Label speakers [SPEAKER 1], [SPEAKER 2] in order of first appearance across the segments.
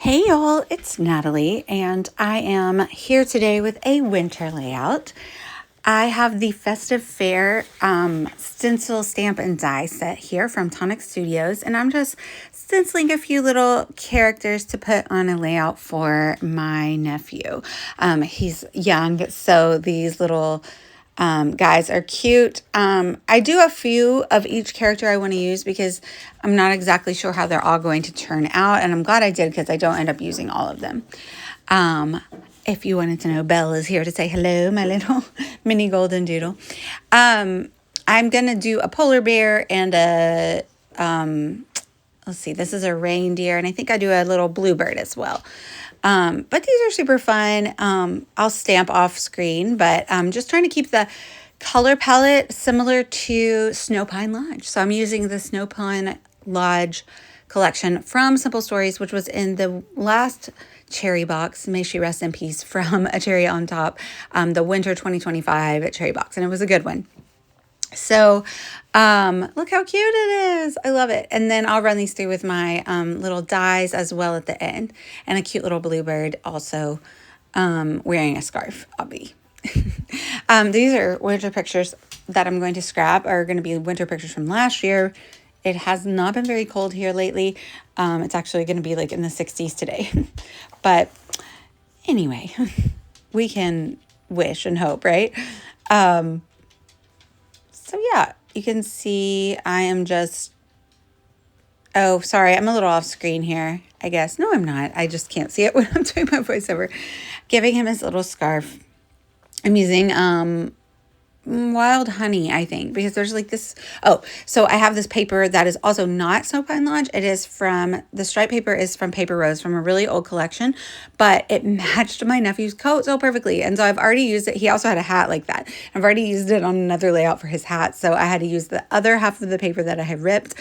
[SPEAKER 1] Hey y'all, it's Natalie, and I am here today with a winter layout. I have the Festive Fayre stencil stamp and die set here from Tonic Studios, and I'm just stenciling a few little characters to put on a layout for my nephew. He's young, so these little guys are cute. I do a few of each character I want to use because I'm not exactly sure how they're all going to turn out. And I'm glad I did because I don't end up using all of them. If you wanted to know, Belle is here to say hello, my little mini golden doodle. I'm going to do a polar bear and a, let's see, this is a reindeer. And I think I do a little bluebird as well. But these are super fun. I'll stamp off screen, but I'm just trying to keep the color palette similar to Snow Pine Lodge. So I'm using the Snow Pine Lodge collection from Simple Stories, which was in the last cherry box. May she rest in peace, from A Cherry on Top, the winter 2025 cherry box. And it was a good one. So look how cute it is. I love it. And then I'll run these through with my little dies as well at the end, and a cute little bluebird also wearing a scarf, Obby. These are winter pictures that I'm going to scrap, are going to be winter pictures from last year. It has not been very cold here lately. It's actually going to be like in the 60s today. But anyway, we can wish and hope, right? So yeah, you can see I am just, oh, sorry, I'm a little off screen here, I guess. No, I'm not. I just can't see it when I'm doing my voiceover. Giving him his little scarf. I'm using wild honey, I think, because there's like this. Oh, so I have this paper that is also not Snow Pine Lodge. It is from, the stripe paper is from Paper Rose, from a really old collection, but it matched my nephew's coat so perfectly. And so I've already used it. He also had a hat like that. I've already used it on another layout for his hat. So I had to use the other half of the paper that I had ripped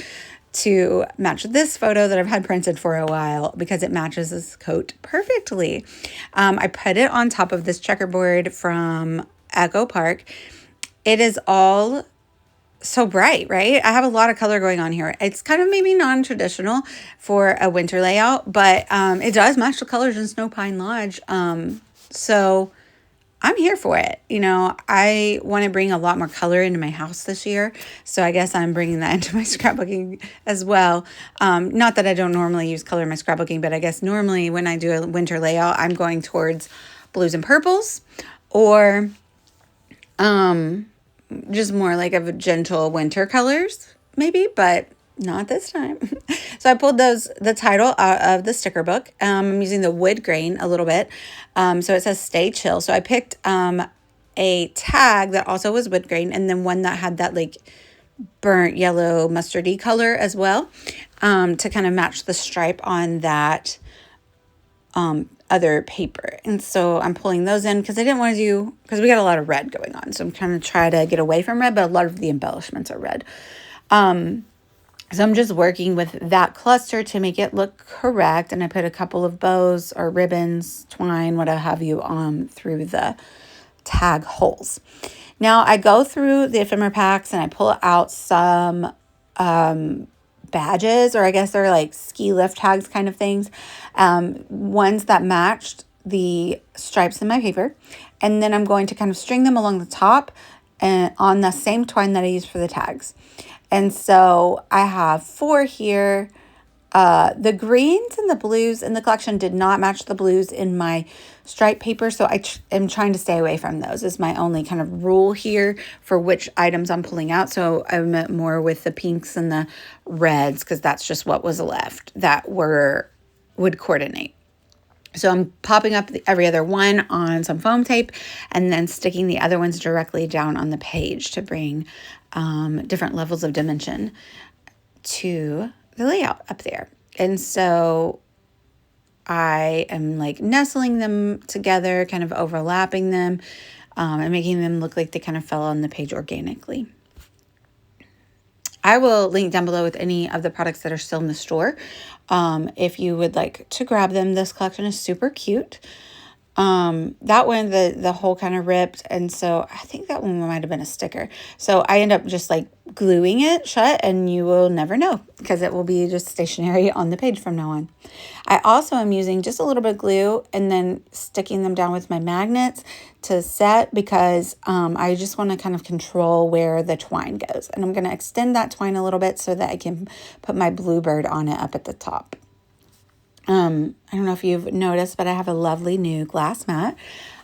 [SPEAKER 1] to match this photo that I've had printed for a while, because it matches his coat perfectly. I put it on top of this checkerboard from Echo Park. It is all so bright, right? I have a lot of color going on here. It's kind of maybe non-traditional for a winter layout, but it does match the colors in Snow Pine Lodge. So I'm here for it. You know, I want to bring a lot more color into my house this year. So I guess I'm bringing that into my scrapbooking as well. Not that I don't normally use color in my scrapbooking, but I guess normally when I do a winter layout, I'm going towards blues and purples, or just more like of a gentle winter colors maybe, but not this time. So I pulled the title out of the sticker book. I'm using the wood grain a little bit. So it says Stay Chill. So I picked a tag that also was wood grain, and then one that had that like burnt yellow mustardy color as well, to kind of match the stripe on that other paper. And so I'm pulling those in because I didn't want to do, because we got a lot of red going on. So I'm trying to try to get away from red, but a lot of the embellishments are red. So I'm just working with that cluster to make it look correct. And I put a couple of bows or ribbons, twine, whatever have you, through the tag holes. Now I go through the ephemera packs and I pull out some badges, or I guess they're like ski lift tags kind of things, ones that matched the stripes in my paper. And then I'm going to kind of string them along the top and on the same twine that I used for the tags. And so I have 4 here. The greens and the blues in the collection did not match the blues in my stripe paper, so I am trying to stay away from those. Is my only kind of rule here for which items I'm pulling out. So I'm more with the pinks and the reds, because that's just what was left that would coordinate. So I'm popping up every other one on some foam tape and then sticking the other ones directly down on the page to bring different levels of dimension to the layout up there. And so I am like nestling them together, kind of overlapping them, and making them look like they kind of fell on the page organically. I will link down below with any of the products that are still in the store. If you would like to grab them, this collection is super cute. That one, the hole kind of ripped. And so I think that one might have been a sticker. So I end up just like gluing it shut, and you will never know because it will be just stationary on the page from now on. I also am using just a little bit of glue and then sticking them down with my magnets to set, because I just want to kind of control where the twine goes. And I'm going to extend that twine a little bit so that I can put my bluebird on it up at the top. I don't know if you've noticed, but I have a lovely new glass mat.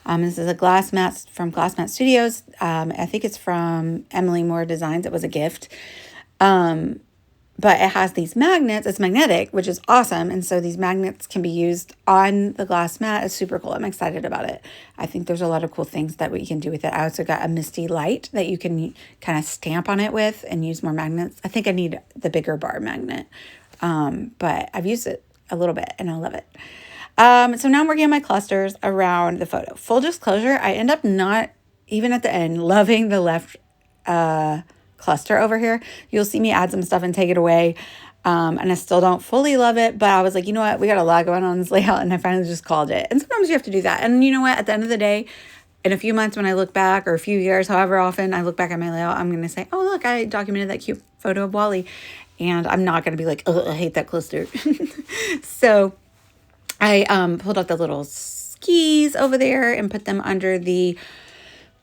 [SPEAKER 1] This is a glass mat from Glass Mat Studios. I think it's from Emily Moore Designs. It was a gift. But it has these magnets. It's magnetic, which is awesome. And so these magnets can be used on the glass mat. It's super cool. I'm excited about it. I think there's a lot of cool things that we can do with it. I also got a misty light that you can kind of stamp on it with and use more magnets. I think I need the bigger bar magnet. But I've used it a little bit and I love it. So now I'm working on my clusters around the photo. Full disclosure, I end up not, even at the end, loving the left cluster over here. You'll see me add some stuff and take it away. And I still don't fully love it, but I was like, you know what? We got a lot going on in this layout, and I finally just called it. And sometimes you have to do that. And you know what? At the end of the day, in a few months when I look back, or a few years, however often I look back at my layout, I'm going to say, oh, look, I documented that cute photo of Wally. And I'm not going to be like, oh, I hate that cluster. So I pulled out the little skis over there and put them under the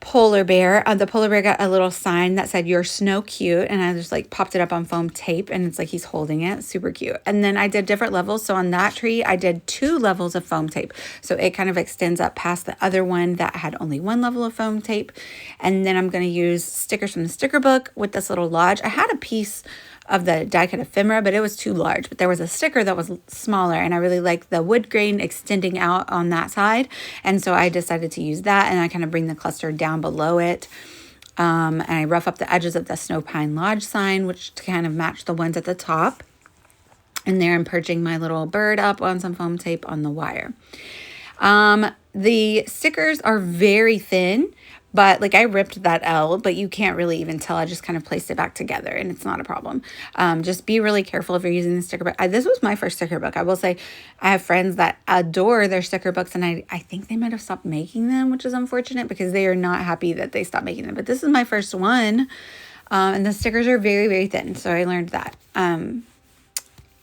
[SPEAKER 1] polar bear. The polar bear got a little sign that said, "You're snow cute." And I just like popped it up on foam tape, and it's like he's holding it. Super cute. And then I did different levels. So on that tree, I did 2 levels of foam tape. So it kind of extends up past the other one that had only 1 level of foam tape. And then I'm going to use stickers from the sticker book with this little lodge. I had a piece of the die cut ephemera, but it was too large. But there was a sticker that was smaller, and I really liked the wood grain extending out on that side. And so I decided to use that, and I kind of bring the cluster down below it. And I rough up the edges of the Snow Pine Lodge sign, which to kind of match the ones at the top. And there I'm perching my little bird up on some foam tape on the wire. The stickers are very thin, but like I ripped that L, but you can't really even tell. I just kind of placed it back together, and it's not a problem. Just be really careful if you're using the sticker book. This was my first sticker book. I will say I have friends that adore their sticker books, and I think they might have stopped making them, which is unfortunate because they are not happy that they stopped making them. But this is my first one, and the stickers are very, very thin. So I learned that.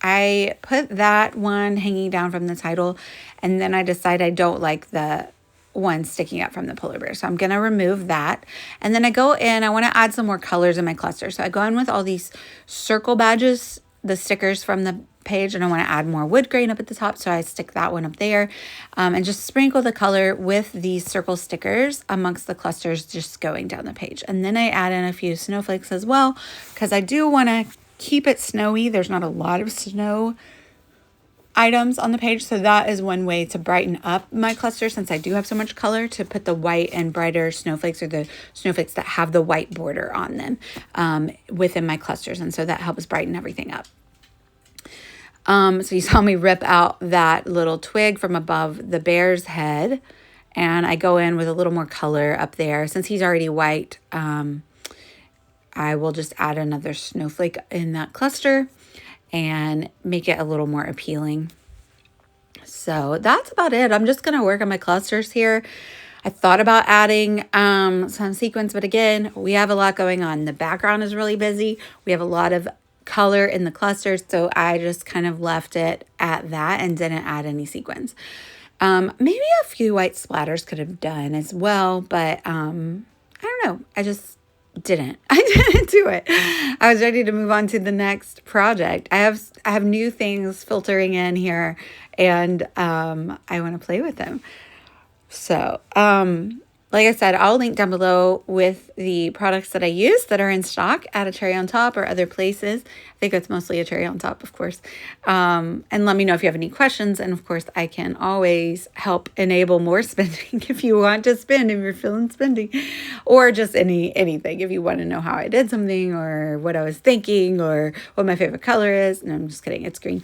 [SPEAKER 1] I put that one hanging down from the title, and then I decide I don't like the one sticking up from the polar bear. So I'm going to remove that. And then I go in, I want to add some more colors in my cluster. So I go in with all these circle badges, the stickers from the page, and I want to add more wood grain up at the top. So I stick that one up there, and just sprinkle the color with these circle stickers amongst the clusters, just going down the page. And then I add in a few snowflakes as well, because I do want to keep it snowy. There's not a lot of snow items on the page, so that is one way to brighten up my cluster, since I do have so much color, to put the white and brighter snowflakes, or the snowflakes that have the white border on them, within my clusters, and so that helps brighten everything up. So you saw me rip out that little twig from above the bear's head, and I go in with a little more color up there. Since he's already white, I will just add another snowflake in that cluster and make it a little more appealing. So that's about it. I'm just going to work on my clusters here. I thought about adding some sequins, but again, we have a lot going on. The background is really busy. We have a lot of color in the clusters, so I just kind of left it at that and didn't add any sequins. Maybe a few white splatters could have done as well, but I don't know. I didn't do it. I was ready to move on to the next project. I have new things filtering in here, and I want to play with them. So, like I said, I'll link down below with the products that I use that are in stock at A Cherry on Top or other places. I think it's mostly A Cherry on Top, of course. And let me know if you have any questions. And of course, I can always help enable more spending if you want to spend, if you're feeling spending, or just anything. If you want to know how I did something, or what I was thinking, or what my favorite color is. No, I'm just kidding. It's green.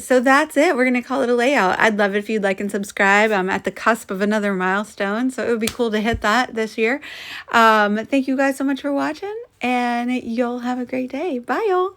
[SPEAKER 1] So that's it. We're going to call it a layout. I'd love it if you'd like and subscribe. I'm at the cusp of another milestone, so it would be cool to hit that this year. Thank you guys so much for watching, and you'll have a great day. Bye, y'all.